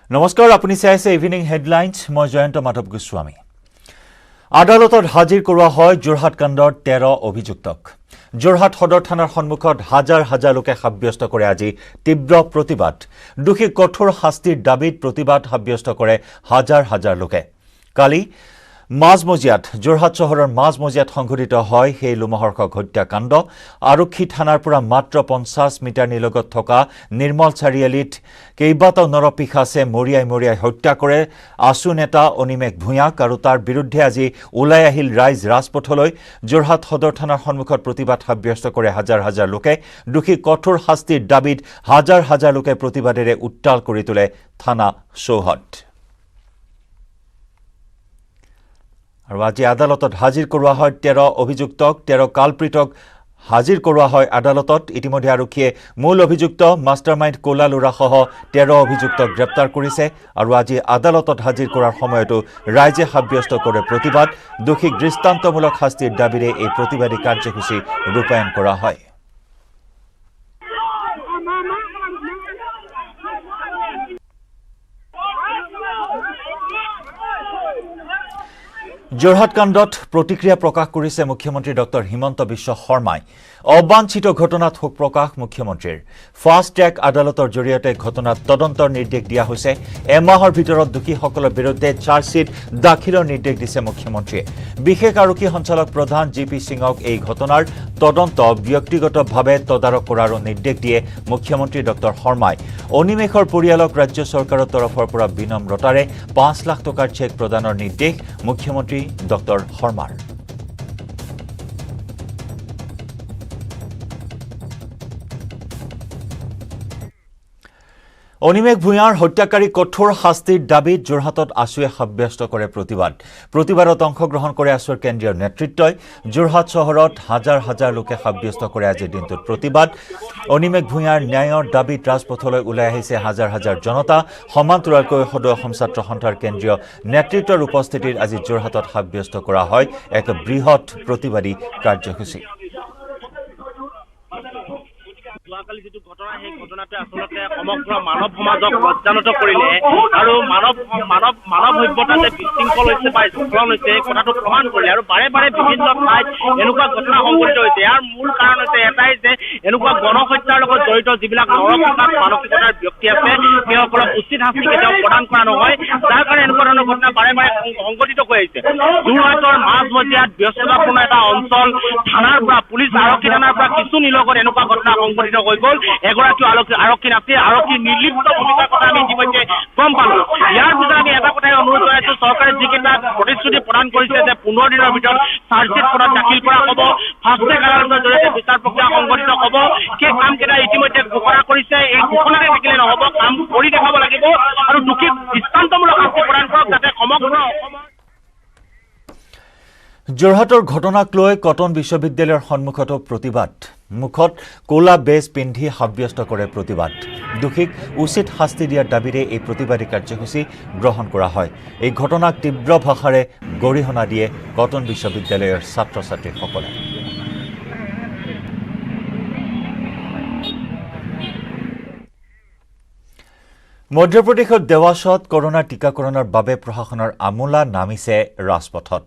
নমস্কাৰ আপুনি চাই আছে ইভিনিং হেডলাইন্স মই জয়ন্ত মাধৱ গোস্বামী আদালতত হাজিৰ কৰোৱা হয় যোৰহাট কাণ্ডৰ 13 অভিযুক্তক যোৰহাট সদৰ থানাৰ সন্মুখত হাজাৰ হাজাৰ লোকে সাব্যস্ত কৰে আজি তীব্ৰ প্ৰতিবাদ দুখী কঠোৰ শাস্তিৰ দাবীত প্ৰতিবাদ সাব্যস্ত কৰে হাজাৰ হাজাৰ লোকে কালি মাজমজিয়াত যোৰহাট চহৰৰ মাজমজিয়াত সংঘটিত হয় সেই লোমহৰ্ষক হত্যাকাণ্ড আৰক্ষী থানাৰ পৰা মাত্ৰ 50 মিটাৰ নিলগত থকা নিৰ্মল চাৰিআলিত কেইবাটাও নৰপিশাচে মৰিয়াই হত্যা কৰে আছু নেতা অনিমেষ ভূঞাক আৰু তাৰ বিৰুদ্ধে আজি ওলাই আহিল ৰাইজ ৰাজপথলৈ যোৰহাট সদৰ থানাৰ সন্মুখত প্ৰতিবাদ সাব্যস্ত কৰে হাজাৰ হাজাৰ লোকে দুখী কঠোৰ শাস্তিৰ দাবীত হাজাৰ হাজাৰ লোকে প্ৰতিবাদেৰে উত্তাল কৰি তোলে থানা চৌহদ আৰু আজি আদালতত হাজিৰ কৰোৱা হয় 13 অভিযুক্তক 13 কালপ্ৰিতক হাজিৰ কৰোৱা হয় আদালতত ইতিমধ্যে আৰক্ষীয়ে মূল অভিযুক্ত মাষ্টাৰমাইণ্ড কোলা লুৰাসহ 13 অভিযুক্তক গ্ৰেপ্তাৰ কৰিছে আৰু আজি আদালতত হাজিৰ কৰাৰ সময়তো ৰাইজে সাব্যস্ত কৰে প্ৰতিবাদ দোষীক দৃষ্টান্তমূলক শাস্তিৰ দাবীৰে এই প্ৰতিবাদী কাৰ্যসূচী ৰূপায়ণ কৰা হয় যোৰহাট কাণ্ডত প্ৰতিক্ৰিয়া প্ৰকাশ কৰিছে মুখ্যমন্ত্ৰী ডক্টৰ হিমন্ত বিশ্ব শৰ্মাই অবাঞ্ছিত ঘটনাত শোক প্ৰকাশ মুখ্যমন্ত্ৰীৰ ফাষ্ট ট্ৰেক আদালতৰ জৰিয়তে ঘটনাত তদন্তৰ নিৰ্দেশ দিয়া হৈছে এমাহৰ ভিতৰত দোষীসকলৰ বিৰুদ্ধে চাৰ্জশ্বীট দাখিলৰ নিৰ্দেশ দিছে মুখ্যমন্ত্ৰীয়ে বিশেষ আৰক্ষী সঞ্চালক প্ৰধান জিপি সিঙক এই ঘটনাৰ তদন্ত ব্যক্তিগতভাৱে তদাৰক কৰাৰ নিৰ্দেশ দিয়ে মুখ্যমন্ত্ৰী ডক্টৰ শৰ্মাই অনিমেষৰ পৰিয়ালক ৰাজ্য চৰকাৰৰ তৰফৰ পৰা বিনম্ৰতাৰে 5 লাখ টকাৰ চেক প্ৰদানৰ নিৰ্দেশ মুখ্যমন্ত্ৰী ডক্টৰ শৰ্মাৰ অনিমেষ ভূঞাৰ হত্যাকাৰী কঠোৰ শাস্তিৰ দাবীত যোৰহাটত আছুৱে সাব্যস্ত কৰে প্ৰতিবাদত অংশগ্ৰহণ কৰে আছুৰ কেন্দ্ৰীয় নেতৃত্বই যোৰহাট চহৰত হাজাৰ হাজাৰ লোকে সাব্যস্ত কৰে আজিৰ দিনটোত প্ৰতিবাদ অনিমেষ ভূঞাৰ ন্যায়ৰ দাবীত ৰাজপথলৈ ওলাই আহিছে হাজাৰ হাজাৰ জনতা সমান্তৰালকৈ সদৌ অসম ছাত্ৰ সন্থাৰ কেন্দ্ৰীয় নেতৃত্বৰ উপস্থিতিত আজি যোৰহাটত সাব্যস্ত কৰা হয় এক বৃহৎ প্ৰতিবাদী কাৰ্যসূচী যোৱাকালি যিটো ঘটনা সেই ঘটনাটোৱে আচলতে সমগ্ৰ মানৱ সমাজক লজ্জানত কৰিলে আৰু মানৱ সভ্যতা যে বিশৃংখল হৈছে বা স্খলন হৈছে কথাটো প্ৰমাণ কৰিলে আৰু বাৰে বাৰে বিভিন্ন ঠাইত এনেকুৱা ঘটনা সংঘটিত হৈছে ইয়াৰ মূল কাৰণ হৈছে এটাই যে এনেকুৱা গণহত্যাৰ লগত জড়িত যিবিলাক নৰপিশাচ মানসিকতাৰ ব্যক্তি আছে সেইসকলক উচিত শাস্তি কেতিয়াও প্ৰদান কৰা নহয় যাৰ কাৰণে এনেকুৱা ধৰণৰ ঘটনা বাৰে বাৰে সংঘটিত হৈ আহিছে যোৰহাটৰ মাজমজিয়াত ব্যস্ততাপূৰ্ণ এটা অঞ্চল থানাৰ পৰা পুলিচ আৰক্ষী থানাৰ পৰা কিছু নিলগত এনেকুৱা ঘটনা সংঘটিত হৈ গ'ল এগৰাকী আৰক্ষী নাছিল আৰক্ষী নিৰ্লিপ্ত ভূমিকাৰ কথা আমি ইতিমধ্যে গম পালো ইয়াৰ পিছত আমি এটা কথাই অনুৰোধ জনাইছো চৰকাৰে যিকেইটা প্ৰতিশ্ৰুতি প্ৰদান কৰিছে যে 15 দিনৰ ভিতৰত চাৰ্জশ্বীট খনত দাখিল কৰা হ'ব ফাষ্ট ট্ৰেক আদালতৰ জৰিয়তে বিচাৰ প্ৰক্ৰিয়া সংঘটিত হ'ব সেই কামকেইটা ইতিমধ্যে ঘোষণা কৰিছে এই ঘোষণাতে থাকিলে নহ'ব কাম কৰি দেখাব লাগিব আৰু দোষীক দৃষ্টান্তমূলক শাস্তি প্ৰদান কৰক যাতে সমগ্ৰ অসমৰ যোৰহাটৰ ঘটনাক লৈ কটন বিশ্ববিদ্যালয়ৰ সন্মুখতো প্ৰতিবাদ মুখত কোলা বেজ পিন্ধি সাব্যস্ত কৰে প্ৰতিবাদ দোষীক উচিত শাস্তি দিয়াৰ দাবীৰে এই প্ৰতিবাদী কাৰ্যসূচী গ্ৰহণ কৰা হয় এই ঘটনাক তীব্ৰ ভাষাৰে গৰিহণা দিয়ে কটন বিশ্ববিদ্যালয়ৰ ছাত্ৰ ছাত্ৰীসকলে মধ্যপ্ৰদেশৰ দেৱাসত কৰোনা টিকাকৰণৰ বাবে প্ৰশাসনৰ আমোলা নামিছে ৰাজপথত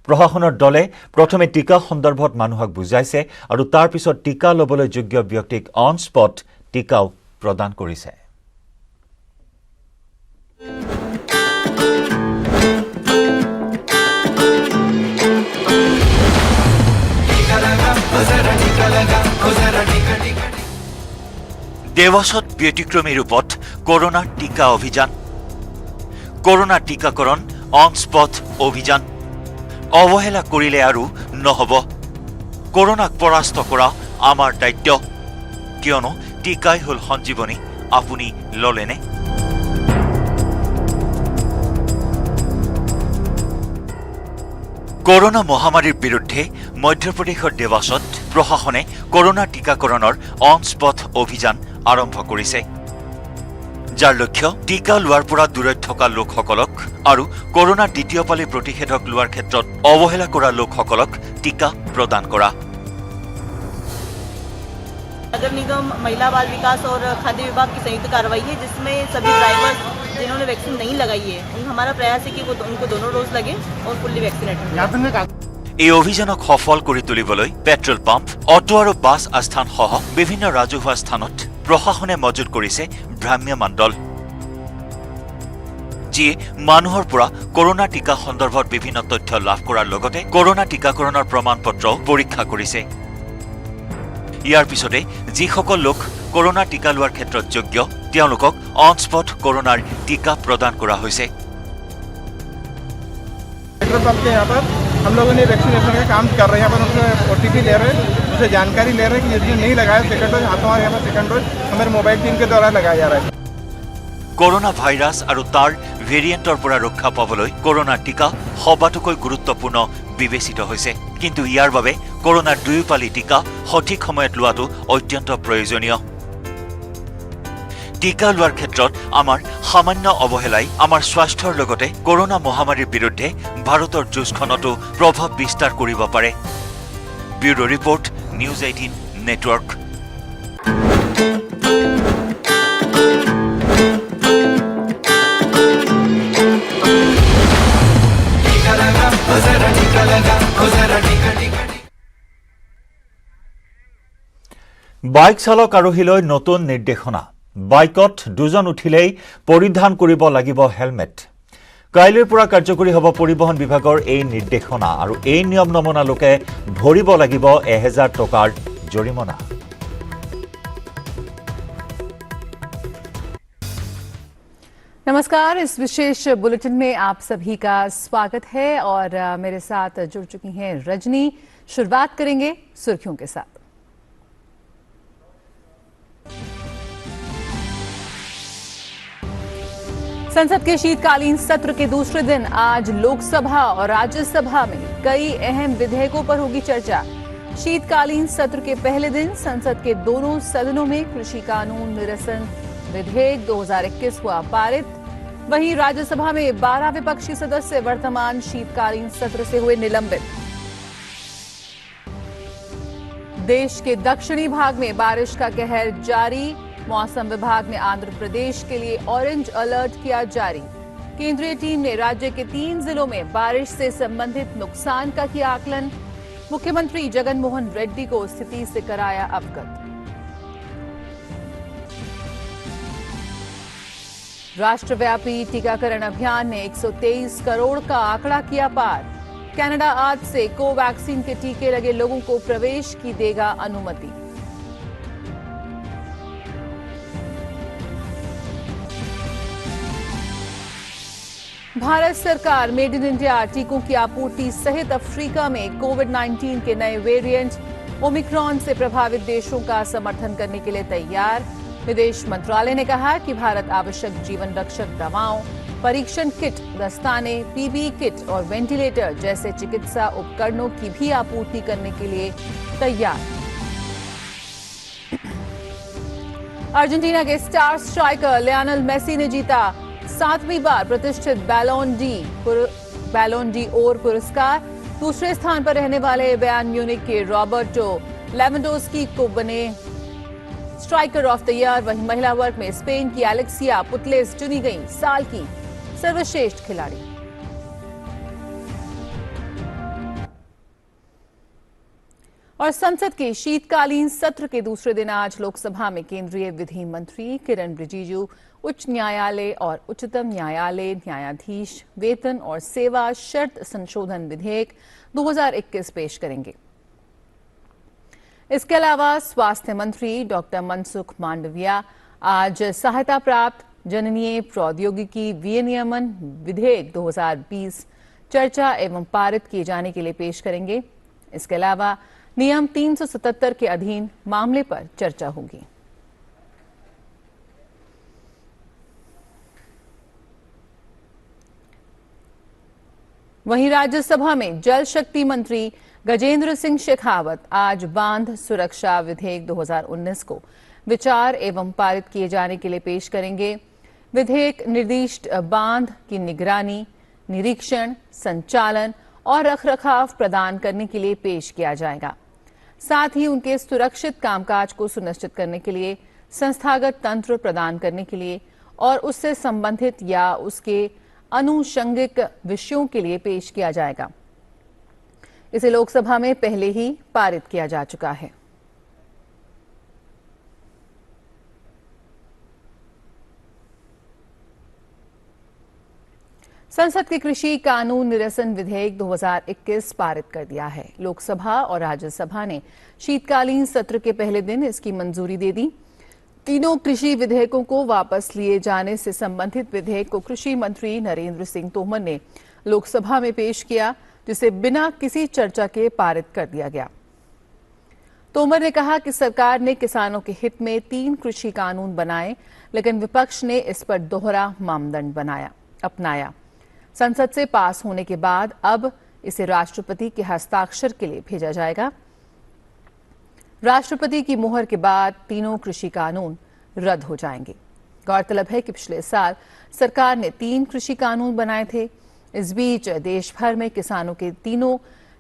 প্ৰশাসনৰ দলে প্ৰথমে টিকা সন্দৰ্ভত মানুহক বুজাইছে আৰু তাৰ পিছত টিকা ল'বলৈ যোগ্য ব্যক্তিক অন স্পট টিকাও প্ৰদান কৰিছে দেৱাসত ব্যতিক্ৰমী ৰূপত কৰোনাৰ টিকা অভিযান কৰোনা টিকাকৰণ অন স্পট অভিযান অৱহেলা কৰিলে আৰু নহ'ব কৰোনাক পৰাস্ত কৰা আমাৰ দায়িত্ব কিয়নো টিকাই হ'ল সঞ্জীৱনী আপুনি ল'লেনে কৰোনা মহামাৰীৰ বিৰুদ্ধে মধ্যপ্ৰদেশৰ দেৱাসত প্ৰশাসনে কৰোনা টিকাকৰণৰ অন স্পট অভিযান আৰম্ভ কৰিছে যাৰ লক্ষ্য টিকা লোৱাৰ পৰা দূৰত থকা লোকসকলক আৰু কৰোনা দ্বিতীয় পালি প্ৰতিষেধক লোৱাৰ ক্ষেত্ৰত অৱহেলা কৰা লোকসকলক টিকা প্ৰদান কৰা नगर निगम, महिला बाल विकास और खाद्य विभाग की संयुक्त कार्रवाई है, जिसमें सभी ड्राइवर्स जिन्होंने वैक्सीन नहीं लगाई है हमारा प्रयास है कि वो उनको दोनों डोज लगे और फुल्ली वैक्सीनेटेड। এই অভিযানক সফল কৰি তুলিবলৈ পেট্ৰল পাম্প, অটো আৰু বাছ আস্থানসহ বিভিন্ন ৰাজহুৱা স্থানত প্ৰশাসনে মজুত কৰিছে ভ্ৰাম্যমাণ দল, যিয়ে মানুহৰ পৰা কৰোনা টিকা সন্দৰ্ভত বিভিন্ন তথ্য লাভ কৰাৰ লগতে কৰোনা টিকাকৰণৰ প্ৰমাণপত্ৰও পৰীক্ষা কৰিছে। ইয়াৰ পিছতে যিসকল লোক কৰোনা টিকা লোৱাৰ ক্ষেত্ৰত যোগ্য তেওঁলোকক অন স্পট কৰোনাৰ টিকা প্ৰদান কৰা হৈছে। पेट्रोल पंप के यहाँ पर हम लोगों ने वैक्सीनेशन का काम कर रहे हैं। यहाँ पर उनसे OTP ले रहे हैं, उनसे जानकारी ले रहे हैं कि जिसने नहीं लगाया सेकंड डोज, हमारे यहाँ पर सेकंड डोज हमारे मोबाइल टीम के द्वारा लगाया जा रहा है। কৰোনা ভাইৰাছ আৰু তাৰ ভেৰিয়েণ্টৰ পৰা ৰক্ষা পাবলৈ কৰোনা টিকা সবাতোকৈ গুৰুত্বপূৰ্ণ বিবেচিত হৈছে, কিন্তু ইয়াৰ বাবে কৰোনাৰ দুয়োপালি টিকা সঠিক সময়ত লোৱাটো অত্যন্ত প্ৰয়োজনীয়। টিকা লোৱাৰ ক্ষেত্ৰত আমাৰ সামান্য অৱহেলাই আমাৰ স্বাস্থ্যৰ লগতে কৰোনা মহামাৰীৰ বিৰুদ্ধে ভাৰতৰ যুঁজখনতো প্ৰভাৱ বিস্তাৰ কৰিব পাৰে। Bureau report, news 18 network. Bike চালক আৰোহীলৈ নতুন নিৰ্দেশনা। বাইকত দুজন উঠিলেই পৰিধান কৰিব লাগিব হেলমেট। কাইলৈৰ পৰা কাৰ্যকৰী হ'ব পৰিবহণ বিভাগৰ এই নিৰ্দেশনা আৰু এই নিয়ম নমনা লোকে ভৰিব লাগিব 1000 টকাৰ জৰিমনা। नमस्कार, इस विशेष बुलेटिन में आप सभी का स्वागत है और मेरे साथ जुड़ चुकी हैं रजनी। शुरुआत करेंगे सुर्खियों के साथ। संसद के शीतकालीन सत्र के दूसरे दिन आज लोकसभा और राज्यसभा में कई अहम विधेयकों पर होगी चर्चा। शीतकालीन सत्र के पहले दिन संसद के दोनों सदनों में कृषि कानून निरसन विधेयक 2021 हुआ पारित। वहीं राज्यसभा में 12 विपक्षी सदस्य वर्तमान शीतकालीन सत्र से हुए निलंबित। देश के दक्षिणी भाग में बारिश का कहर जारी। मौसम विभाग ने आंध्र प्रदेश के लिए ऑरेंज अलर्ट किया जारी। केंद्रीय टीम ने राज्य के 3 जिलों में बारिश से संबंधित नुकसान का किया आकलन। मुख्यमंत्री जगन मोहन रेड्डी को स्थिति से कराया अवगत। राष्ट्रव्यापी टीकाकरण अभियान ने 123 करोड़ का आंकड़ा किया पार। कनाडा आज से कोवैक्सीन के टीके लगे लोगों को प्रवेश की देगा अनुमति। भारत सरकार मेड इन इंडिया टीकों की आपूर्ति सहित अफ्रीका में कोविड-19 के नए वेरिएंट ओमिक्रॉन से प्रभावित देशों का समर्थन करने के लिए तैयार। विदेश मंत्रालय ने कहा कि भारत आवश्यक जीवन रक्षक दवाओं, परीक्षण किट, दस्ताने, पीपीई किट और वेंटिलेटर जैसे चिकित्सा उपकरणों की भी आपूर्ति करने के लिए तैयार। अर्जेंटीना के स्टार स्ट्राइकर लियोनेल मेसी ने जीता 7वीं बार प्रतिष्ठित बैलोन डी ओर पुरस्कार। दूसरे स्थान पर रहने वाले बायर्न म्यूनिख के रॉबर्टो लेवेंडोस्की को बने स्ट्राइकर ऑफ द ईयर। वहीं महिला वर्ग में स्पेन की एलेक्सिया पुतलेस चुनी गई साल की सर्वश्रेष्ठ खिलाड़ी। और संसद के शीतकालीन सत्र के दूसरे दिन आज लोकसभा में केंद्रीय विधि मंत्री किरण रिजिजू उच्च न्यायालय और उच्चतम न्यायालय न्यायाधीश वेतन और सेवा शर्त संशोधन विधेयक 2021 पेश करेंगे। इसके अलावा स्वास्थ्य मंत्री डॉक्टर मनसुख मांडविया आज सहायता प्राप्त जननीय प्रौद्योगिकी विनियमन विधेयक 2020 चर्चा एवं पारित किए जाने के लिए पेश करेंगे। इसके अलावा नियम 377 के अधीन मामले पर चर्चा होगी। वहीं राज्यसभा में जल शक्ति मंत्री गजेंद्र सिंह शेखावत आज बांध सुरक्षा विधेयक 2019 को विचार एवं पारित किए जाने के लिए पेश करेंगे। विधेयक निर्दिष्ट बांध की निगरानी, निरीक्षण, संचालन और रखरखाव प्रदान करने के लिए पेश किया जाएगा। साथ ही उनके सुरक्षित कामकाज को सुनिश्चित करने के लिए संस्थागत तंत्र प्रदान करने के लिए और उससे संबंधित या उसके अनुषंगिक विषयों के लिए पेश किया जाएगा। इसे लोकसभा में पहले ही पारित किया जा चुका है। संसद के कृषि कानून निरसन विधेयक 2021 पारित कर दिया है। लोकसभा और राज्यसभा ने शीतकालीन सत्र के पहले दिन इसकी मंजूरी दे दी। तीनों कृषि विधेयकों को वापस लिए जाने से संबंधित विधेयक को कृषि मंत्री नरेंद्र सिंह तोमर ने लोकसभा में पेश किया, जिसे बिना किसी चर्चा के पारित कर दिया गया। तोमर ने कहा कि सरकार ने किसानों के हित में 3 कृषि कानून बनाए, लेकिन विपक्ष ने इस पर दोहरा मानदंड अपनाया। संसद से पास होने के बाद अब इसे राष्ट्रपति के हस्ताक्षर के लिए भेजा जाएगा। राष्ट्रपति की मुहर के बाद तीनों कृषि कानून रद्द हो जाएंगे। गौरतलब है कि पिछले साल सरकार ने 3 कृषि कानून बनाए थे। इस बीच देश भर में किसानों के तीनों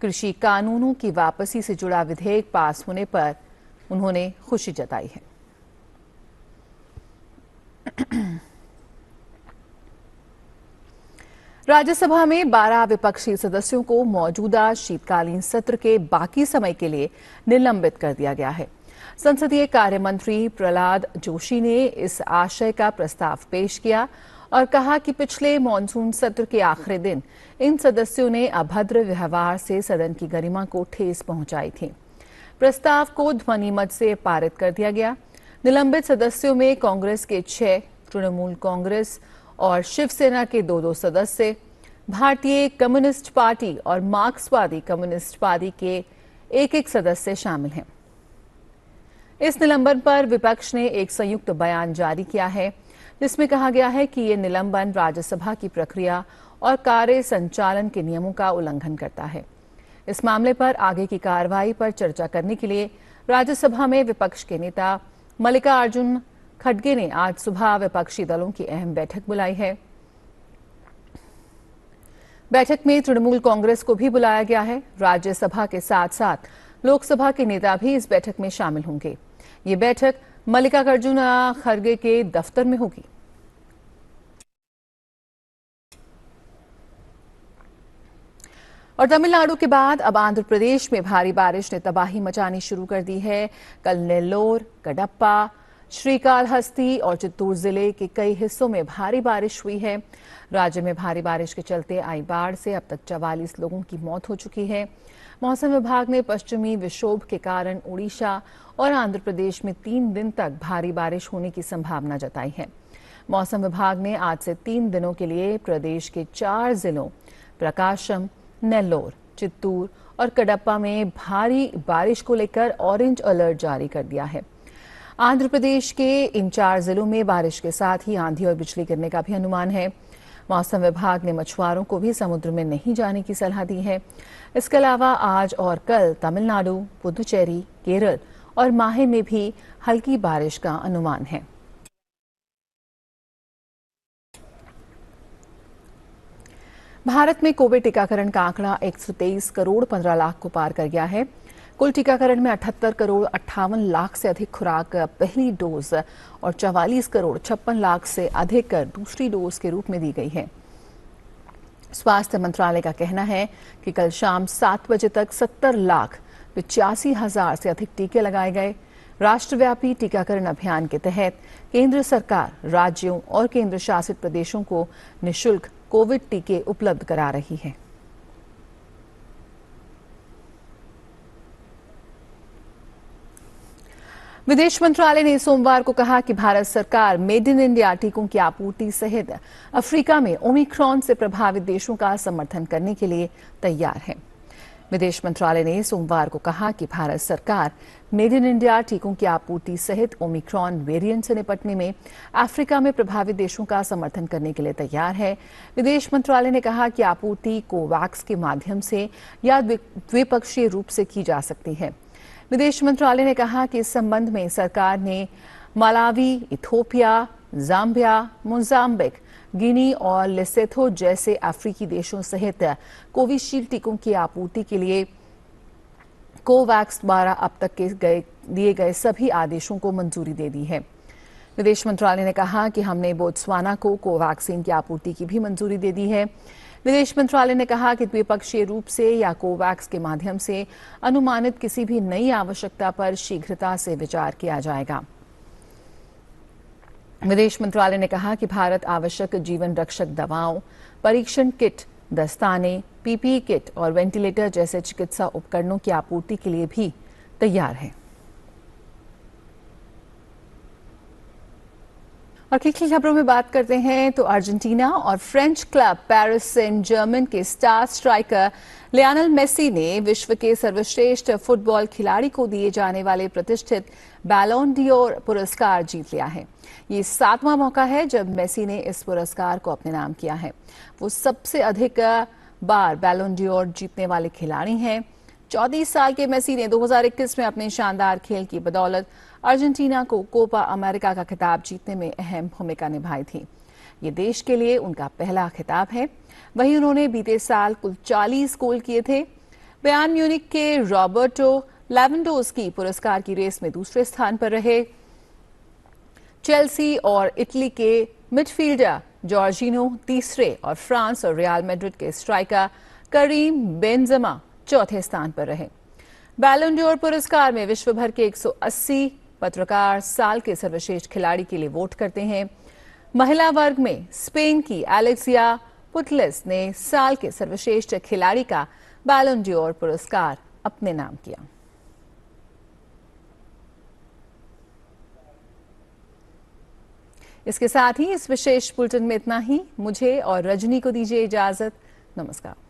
कृषि कानूनों की वापसी से जुड़ा विधेयक पास होने पर उन्होंने खुशी जताई है। राज्यसभा में 12 विपक्षी सदस्यों को मौजूदा शीतकालीन सत्र के बाकी समय के लिए निलंबित कर दिया गया है। संसदीय कार्य मंत्री प्रहलाद जोशी ने इस आशय का प्रस्ताव पेश किया और कहा कि पिछले मॉनसून सत्र के आखिरी दिन इन सदस्यों ने अभद्र व्यवहार से सदन की गरिमा को ठेस पहुंचाई थी। प्रस्ताव को ध्वनिमत से पारित कर दिया गया। निलंबित सदस्यों में कांग्रेस के 6, तृणमूल कांग्रेस और शिवसेना के 2 सदस्य, भारतीय कम्युनिस्ट पार्टी और मार्क्सवादी कम्युनिस्ट पार्टी के 1 सदस्य शामिल हैं। इस निलंबन पर विपक्ष ने एक संयुक्त बयान जारी किया है, जिसमें कहा गया है कि ये निलंबन राज्यसभा की प्रक्रिया और कार्य संचालन के नियमों का उल्लंघन करता है। इस मामले पर आगे की कार्रवाई पर चर्चा करने के लिए राज्यसभा में विपक्ष के नेता मल्लिकार्जुन खड़गे ने आज सुबह विपक्षी दलों की अहम बैठक बुलाई है। बैठक में तृणमूल कांग्रेस को भी बुलाया गया है। राज्यसभा के साथ साथ लोकसभा के नेता भी इस बैठक में शामिल होंगे। ये बैठक मल्लिकार्जुन खड़गे के दफ्तर में होगी। और तमिलनाडु के बाद अब आंध्र प्रदेश में भारी बारिश ने तबाही मचानी शुरू कर दी है। कल नेल्लोर, कडप्पा, श्रीकालहस्ती और चित्तूर जिले के कई हिस्सों में भारी बारिश हुई है। राज्य में भारी बारिश के चलते आई बाढ़ से अब तक 44 लोगों की मौत हो चुकी है। मौसम विभाग ने पश्चिमी विक्षोभ के कारण उड़ीसा और आंध्र प्रदेश में 3 दिन तक भारी बारिश होने की संभावना जताई है। मौसम विभाग ने आज से 3 दिनों के लिए प्रदेश के 4 जिलों प्रकाशम, नेल्लोर, चित्तूर और कडप्पा में भारी बारिश को लेकर ऑरेंज अलर्ट जारी कर दिया है। आंध्र प्रदेश के इन 4 जिलों में बारिश के साथ ही आंधी और बिजली गिरने का भी अनुमान है। मौसम विभाग ने मछुआरों को भी समुद्र में नहीं जाने की सलाह दी है। इसके अलावा आज और कल तमिलनाडु, पुदुचेरी, केरल और माहे में भी हल्की बारिश का अनुमान है। भारत में कोविड टीकाकरण का आंकड़ा 123 करोड़ 15 लाख को पार कर गया है। कुल टीकाकरण में 78 करोड़ 58 लाख से अधिक खुराक पहली डोज और 44 करोड़ 56 लाख से अधिक दूसरी डोज के रूप में दी गई है। स्वास्थ्य मंत्रालय का कहना है कि कल शाम 7 बजे तक 70,85,000 से अधिक टीके लगाए गए। राष्ट्रव्यापी टीकाकरण अभियान के तहत केंद्र सरकार राज्यों और केंद्र शासित प्रदेशों को निःशुल्क कोविड टीके उपलब्ध करा रही है। विदेश मंत्रालय ने सोमवार को कहा कि भारत सरकार मेड इन इंडिया टीकों की आपूर्ति सहित अफ्रीका में ओमिक्रॉन से प्रभावित देशों का समर्थन करने के लिए तैयार है। विदेश मंत्रालय ने सोमवार को कहा कि भारत सरकार मेड इन इंडिया टीकों की आपूर्ति सहित ओमिक्रॉन वेरिएंट से निपटने में अफ्रीका में प्रभावित देशों का समर्थन करने के लिए तैयार है। विदेश मंत्रालय ने कहा कि आपूर्ति कोवैक्स के माध्यम से या द्विपक्षीय रूप से की जा सकती है। विदेश मंत्रालय ने कहा कि इस संबंध में सरकार ने मलावी, इथियोपिया, जाम्बिया, मोजाम्बिक, गिनी और लेसोथो जैसे अफ्रीकी देशों सहित कोविशील्ड टीकों की आपूर्ति के लिए कोवैक्स द्वारा अब तक के दिए गए सभी आदेशों को मंजूरी दे दी है। विदेश मंत्रालय ने कहा कि हमने बोत्सवाना को कोवैक्सीन की आपूर्ति की भी मंजूरी दे दी है। विदेश मंत्रालय ने कहा कि द्विपक्षीय रूप से या कोवैक्स के माध्यम से अनुमानित किसी भी नई आवश्यकता पर शीघ्रता से विचार किया जाएगा। विदेश मंत्रालय ने कहा कि भारत आवश्यक जीवन रक्षक दवाओं, परीक्षण किट, दस्ताने, पीपीई किट और वेंटिलेटर जैसे चिकित्सा उपकरणों की आपूर्ति के लिए भी तैयार है। और की खबरों में बात करते हैं तो अर्जेंटीना और French club Paris Saint Germain के स्टार स्ट्राइकर लियोनेल मेसी ने विश्व के सर्वश्रेष्ठ फुटबॉल खिलाड़ी को दिए जाने वाले प्रतिष्ठित बैलोन ड'ओर पुरस्कार जीत लिया है। ये 7वां मौका है जब मेसी ने इस पुरस्कार को अपने नाम किया है। वो सबसे अधिक बार बैलोन ड'ओर जीतने वाले खिलाड़ी हैं। 34 साल के मेसी ने 2021 में अपने शानदार खेल की बदौलत अर्जेंटीना को कोपा अमेरिका का खिताब जीतने में अहम भूमिका निभाई थी। ये देश के लिए उनका पहला खिताब है। वहीं उन्होंने बीते साल कुल 40 गोल किए थे। बायर्न म्यूनिख के रॉबर्टो लेवेंडोस्की पुरस्कार की रेस में दूसरे स्थान पर रहे। चेल्सी और इटली के मिडफील्डर जॉर्जिनो तीसरे और फ्रांस और रियल मैड्रिड के स्ट्राइकर करीम बेंजेमा चौथे स्थान पर रहे। बैलोन ड'ओर पुरस्कार में विश्व भर के 180 पत्रकार साल के सर्वश्रेष्ठ खिलाड़ी के लिए वोट करते हैं। महिला वर्ग में स्पेन की एलेक्सिया पुटलेस ने साल के सर्वश्रेष्ठ खिलाड़ी का बैलोन ड'ओर पुरस्कार अपने नाम किया। इसके साथ ही इस विशेष बुलेटिन में इतना ही। मुझे और रजनी को दीजिए इजाजत। नमस्कार।